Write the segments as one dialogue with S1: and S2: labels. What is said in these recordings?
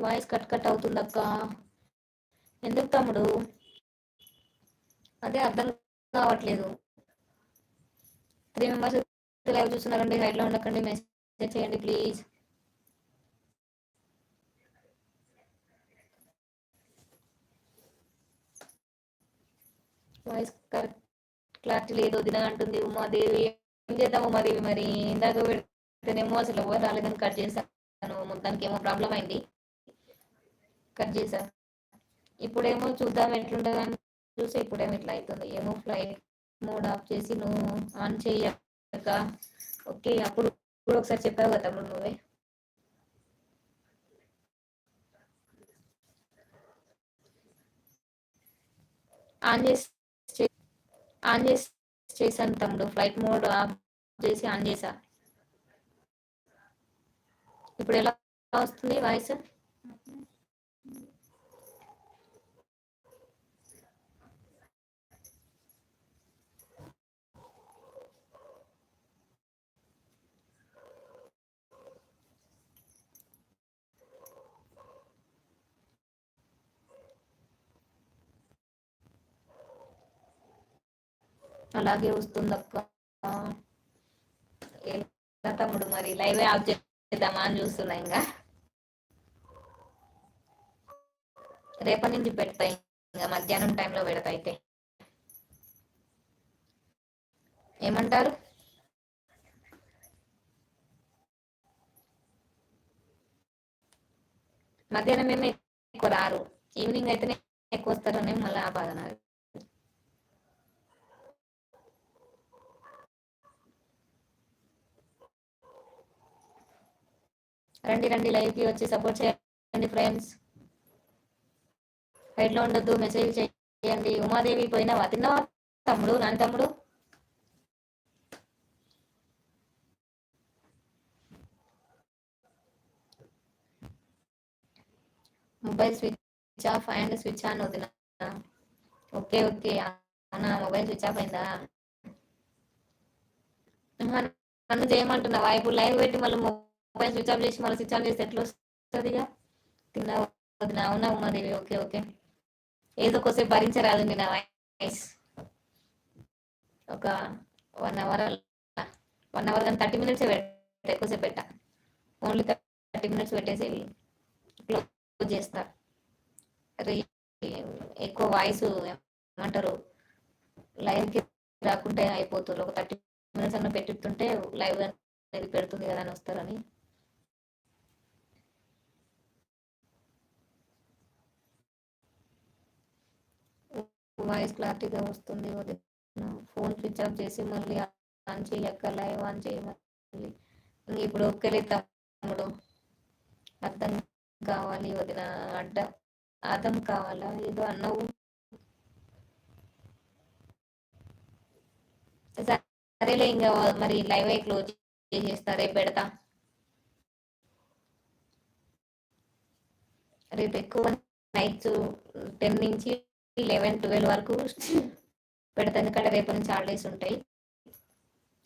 S1: Voice cut cut అవుతుంది అక్క. ఎందుకు తమ్ముడు? అదే అర్థం కావట్లేదు. 3 మెంబర్స్ లైవ్ చూస్తున్నారండి, హైట్లో ఉండకండి, మెసేజ్ చేయండి ప్లీజ్. వాయిస్ కరెక్ట్ క్లారిటీ లేదు వదిన అంటుంది ఉమాదేవి. ఏం చేద్దాం ఉమాదేవి, మరి ఇందాక పెడితేనేమో అసలు ఎవరు రాలేదని కట్ చేశాను. మొత్తానికి ఏమో ప్రాబ్లం అయింది, కట్ చేశాను. ఇప్పుడేమో చూద్దాం ఎట్లుంటుందని చూసి ఇప్పుడేమో ఇట్లా అవుతుంది. ఏమో ఫ్లైట్ మోడ్ ఆఫ్ చేసి నువ్వు ఆన్ చెయ్యక. ఓకే, అప్పుడు కూడా ఒకసారి చెప్పావు కదా తమ్ముడు నువ్వే. ఆన్ చేసి ఆన్ చేసి చేశాను తమ్ముడు, ఫ్లైట్ మోడ్ ఆఫ్ చేసి ఆన్ చేశా. ఇప్పుడు ఎలా వస్తుంది వాయిస్? అలాగే వస్తుంది అక్క. ఎలా తమ్ముడు, మరి లైవ్ ఆఫ్ చేద్దామా అని చూస్తున్నా. ఇంకా రేపటి నుంచి పెడతాయి, ఇంకా మధ్యాహ్నం టైంలో పెడతా. అయితే ఏమంటారు? మధ్యాహ్నం ఏమో ఎక్కువ రారు, ఈవినింగ్ అయితేనే ఎక్కువ వస్తారని మళ్ళీ ఆ బాధ నాది. రండి రండి, లైవ్కి వచ్చి సపోర్ట్ చేయండి ఫ్రెండ్స్. సైడ్లో ఉండొద్దు, మెసేజ్ చేయండి. ఉమాదేవి పోయినావా, తిన్నావా తమ్ముడు, నాని తమ్ముడు? Mobile switch off and switch on వదిన. ఓకే ఓకే, అవునా, మొబైల్ స్విచ్ ఆఫ్ అయిందా? నన్ను చేయమంటున్నావా? ఇప్పుడు లైవ్ పెట్టి మళ్ళీ మొబైల్ స్విచ్ ఆఫ్ చేసి మళ్ళీ స్విచ్ ఆన్ చేస్తే ఎట్లా వస్తుంది? ఇక తిన్నావా వదిన? అవునా ఉమాదేవి, ఓకే ఓకే. ఏదో కొద్దిసేపు భరించరాదండి నా వాయిస్. ఒక 1 అవర్, 1 అవర్ కానీ 30 మినిట్స్ పెట్టా, ఎక్కువసేపు పెట్టా. ఓన్లీ 30 మినిట్స్ పెట్టేసి క్లోజ్ చేస్తా. ఎక్కువ వాయిస్ ఏమంటారు, లైవ్కి రాకుంటే అయిపోతుంది. ఒక 30 మినిట్స్ అన్న పెట్టుతుంటే లైవ్ అనేది పెడుతుంది కదా అని వస్తారని. వాయిస్ క్లారిటీగా వస్తుంది వదిన. ఫోన్ స్విచ్ ఆఫ్ చేసి మళ్ళీ ఆన్ చేయక్క, లైవ్ ఆన్ చేయ మళ్ళీ. ఇప్పుడు ఒక్కలే తమ్ముడు, అర్థం కావాలి వదిన. అడ్డం అర్థం కావాలా ఏదో అన్నావు. సరేలే, ఇంకా మరి లైవ్ క్లోజ్ చేసేస్తా, రేపు పెడతా. రేపు ఎక్కువ నైట్స్ 10 నుంచి 11, 12 వరకు పెడతా, ఎందుకంటే రేపు నుంచి హాలిడేస్ ఉంటాయి.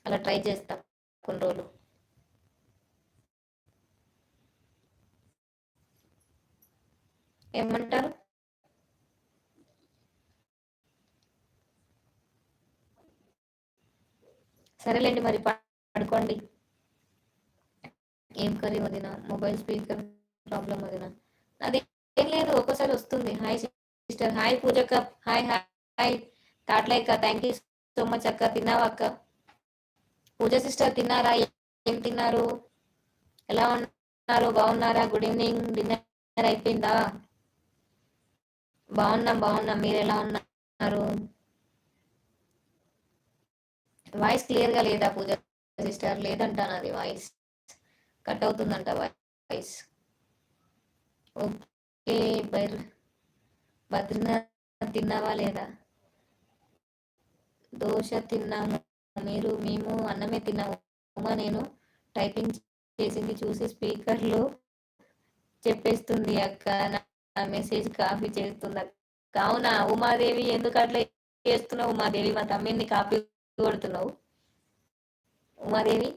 S1: అలా ట్రై చేస్తా కొన్ని రోజులు. ఏమంటారు? సరేలేండి, మరి పడుకోండి. ఏం కర్రీ వదిన? మొబైల్ స్పీకర్ ప్రాబ్లం వదిన. అది ఏం లేదు, ఒక్కోసారి వస్తుంది. హాయ్ సిస్టర్, హాయ్ పూజక్క, హాయ్ హాయ్ తాట్లైక్క, థ్యాంక్ యూ సో మచ్ అక్క. తిన్నావా అక్క? పూజ సిస్టర్ తిన్నారా? ఏం తిన్నారు? ఎలా ఉన్నారు, బాగున్నారా? గుడ్ ఈవినింగ్, డిన్నర్ అయిపోయిందా? బాగున్నాం బాగున్నాం, మీరు ఎలా ఉన్నారు? వాయిస్ క్లియర్గా లేదా పూజ సిస్టర్? లేదంటాను, అది వాయిస్ కట్ అవుతుందంట వాయిస్. ఓకే, బద్రీనాథ్ తిన్నావా లేదా? దోశ తిన్నాము. మేము అన్నమే తిన్నాము. ఉమా నేను టైపింగ్ చేసింది చూసి స్పీకర్లో చెప్పేస్తుంది అక్క. నా మెసేజ్ కాపీ చేస్తుంది అక్క. అవునా ఉమాదేవి, ఎందుకు అట్లా చేస్తున్నావు ఉమాదేవి? మా తమ్మిని కాపీ కొడుతున్నావు ఉమాదేవి.